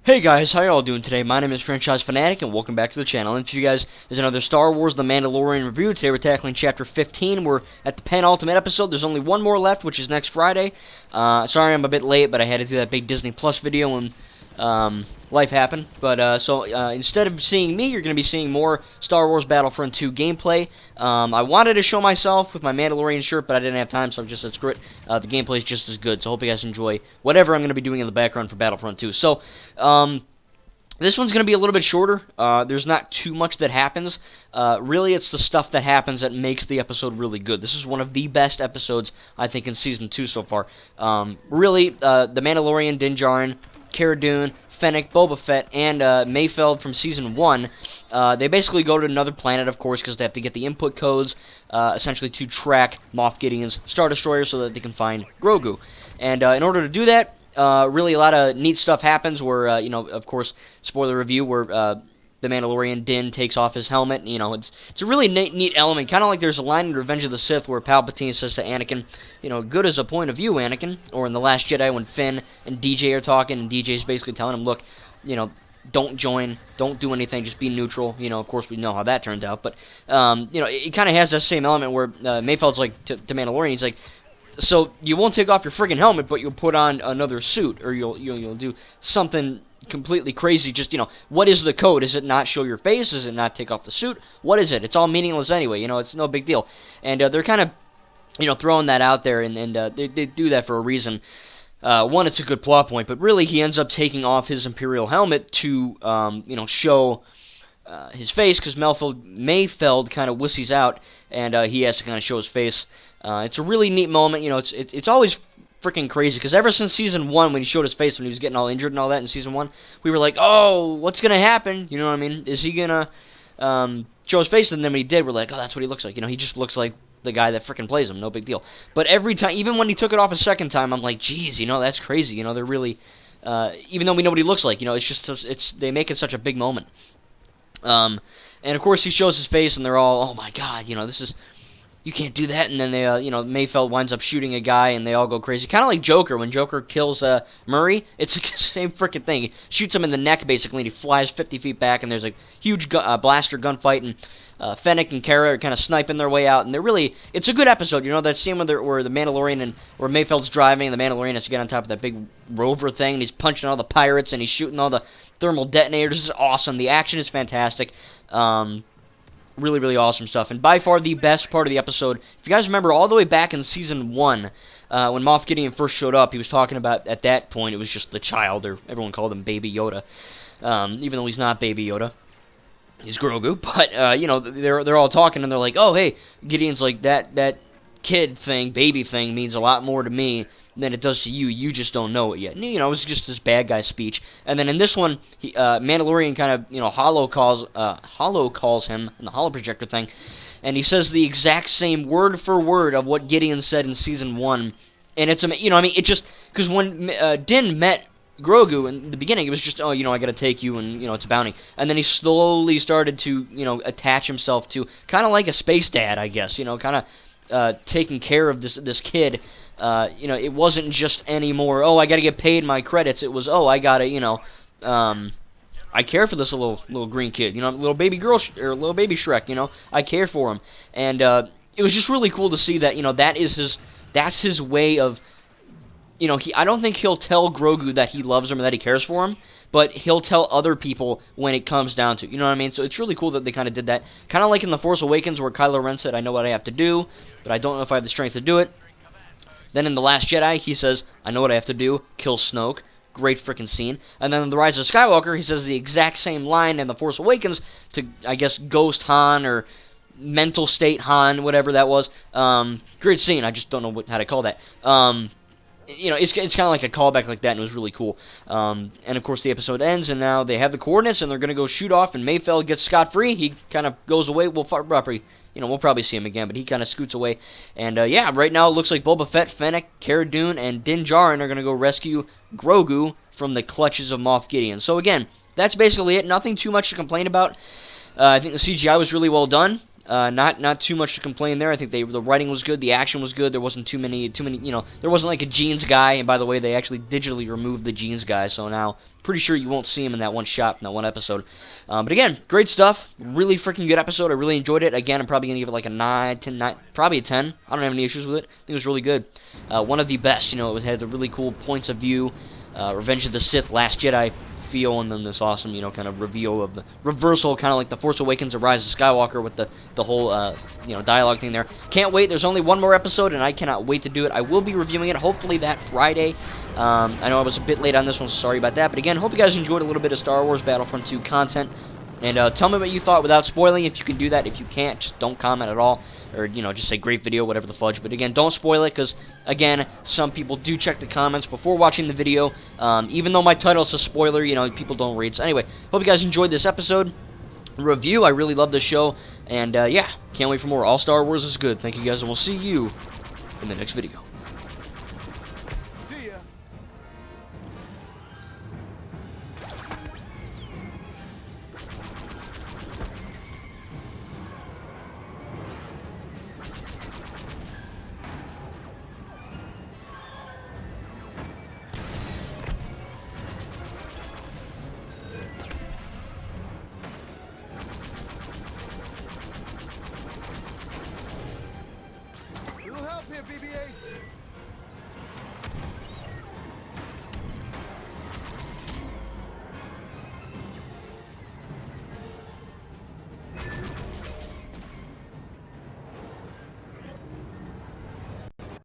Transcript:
Hey guys, how y'all doing today? My name is Franchise Fanatic, and welcome back to the channel. And for you guys, there's another Star Wars The Mandalorian review. Today we're tackling Chapter 15. We're at the penultimate episode. There's only one more left, which is next Friday. Sorry I'm a bit late, but I had to do that big Disney Plus video when life happened. But instead of seeing me, you're going to be seeing more Star Wars Battlefront 2 gameplay. I wanted to show myself with my Mandalorian shirt, but I didn't have time, so I just said screw it. The gameplay is just as good, so I hope you guys enjoy whatever I'm going to be doing in the background for Battlefront 2. So, this one's going to be a little bit shorter. There's not too much that happens. Really, it's the stuff that happens that makes the episode really good. This is one of the best episodes, I think, in Season 2 so far. Really, the Mandalorian, Din Djarin, Cara Dune, Fennec, Boba Fett, and Mayfeld from Season 1, they basically go to another planet, of course, because they have to get the input codes, essentially to track Moff Gideon's Star Destroyer so that they can find Grogu. And in order to do that, really a lot of neat stuff happens where, of course, spoiler review, where the Mandalorian Din takes off his helmet. It's a really neat element, kind of like there's a line in Revenge of the Sith where Palpatine says to Anakin, good as a point of view, Anakin. Or in The Last Jedi when Finn and DJ are talking, and DJ's basically telling him, look, don't join, don't do anything, just be neutral. Of course we know how that turns out, but, it kind of has that same element where Mayfeld's like, to Mandalorian, he's like, so you won't take off your friggin' helmet, but you'll put on another suit, or you'll do something completely crazy. Just, what is the code? Is it not show your face? Is it not take off the suit? What is it? It's all meaningless anyway. It's no big deal. And they're kind of, throwing that out there, and they do that for a reason. One, it's a good plot point, but really he ends up taking off his Imperial helmet to, show his face, because Mayfeld kind of wussies out, and he has to kind of show his face. It's a really neat moment. It's always freaking crazy, because ever since Season 1, when he showed his face when he was getting all injured and all that in Season 1, we were like, oh, what's going to happen? You know what I mean? Is he going to show his face? And then when he did, we're like, oh, that's what he looks like. He just looks like the guy that freaking plays him. No big deal. But every time, even when he took it off a second time, I'm like, geez, that's crazy. They're really, even though we know what he looks like, it's just, they make it such a big moment. And of course he shows his face, and they're all, oh my god, this is, you can't do that. And then they, Mayfeld winds up shooting a guy, and they all go crazy. Kind of like Joker, when Joker kills Murray, it's the same freaking thing. He shoots him in the neck, basically, and he flies 50 feet back, and there's a huge blaster gunfight, and Fennec and Cara are kind of sniping their way out, and they're really, it's a good episode. That scene where the Mandalorian where Mayfeld's driving, and the Mandalorian has to get on top of that big rover thing, and he's punching all the pirates, and he's shooting all the thermal detonators. This is awesome. The action is fantastic. Really, really awesome stuff. And by far the best part of the episode, if you guys remember all the way back in Season 1, when Moff Gideon first showed up, he was talking about, at that point, it was just the child, or everyone called him Baby Yoda. Even though he's not Baby Yoda. He's Grogu. But, they're all talking, and they're like, oh, hey, Gideon's like, that kid thing, baby thing, means a lot more to me than it does to you. You just don't know it yet. And, it was just this bad guy speech. And then in this one, Mandalorian kind of, hollow calls him in the hollow projector thing, and he says the exact same word for word of what Gideon said in Season 1. And it's, it just, because when Din met Grogu in the beginning, it was just, I gotta take you, and, it's a bounty. And then he slowly started to, attach himself to, kind of like a space dad, I guess, kind of taking care of this kid. It wasn't just anymore, I gotta get paid my credits. It was, I gotta, I care for this little green kid, little baby girl, or little baby Shrek, I care for him. And, it was just really cool to see that, that's his way of, I don't think he'll tell Grogu that he loves him or that he cares for him, but he'll tell other people when it comes down to, you know what I mean? So it's really cool that they kind of did that. Kind of like in The Force Awakens, where Kylo Ren said, I know what I have to do, but I don't know if I have the strength to do it. Then in The Last Jedi, he says, I know what I have to do, kill Snoke. Great freaking scene. And then in The Rise of Skywalker, he says the exact same line in The Force Awakens to, I guess, Ghost Han, or Mental State Han, whatever that was. Great scene. I just don't know how to call that. It's kind of like a callback like that, and it was really cool. And of course the episode ends, and now they have the coordinates, and they're going to go shoot off, and Mayfeld gets scot-free. He kind of goes away. We'll probably see him again, but he kind of scoots away. And right now it looks like Boba Fett, Fennec, Cara Dune, and Din Djarin are going to go rescue Grogu from the clutches of Moff Gideon. So again, that's basically it. Nothing too much to complain about. I think the CGI was really well done. Not too much to complain there. I think the writing was good, the action was good. There wasn't too many. There wasn't like a jeans guy. And by the way, they actually digitally removed the jeans guy, so now pretty sure you won't see him in that one shot, in that one episode. But again, great stuff. Really freaking good episode. I really enjoyed it. Again, I'm probably gonna give it like a 9, 10, 9, probably a 10. I don't have any issues with it. I think it was really good. One of the best. It had the really cool points of view. Revenge of the Sith, Last Jedi feel, and then this awesome, kind of reveal of the reversal, kind of like The Force Awakens or Rise of Skywalker with the whole, dialogue thing there. Can't wait. There's only one more episode, and I cannot wait to do it. I will be reviewing it, hopefully that Friday. I know I was a bit late on this one, so sorry about that. But again, hope you guys enjoyed a little bit of Star Wars Battlefront 2 content. And tell me what you thought without spoiling. If you can do that, if you can't, just don't comment at all. Or, just say great video, whatever the fudge. But again, don't spoil it, because, again, some people do check the comments before watching the video. Even though my title is a spoiler, people don't read. So anyway, hope you guys enjoyed this episode review. I really love this show. And, yeah, can't wait for more. All Star Wars is good. Thank you guys, and we'll see you in the next video.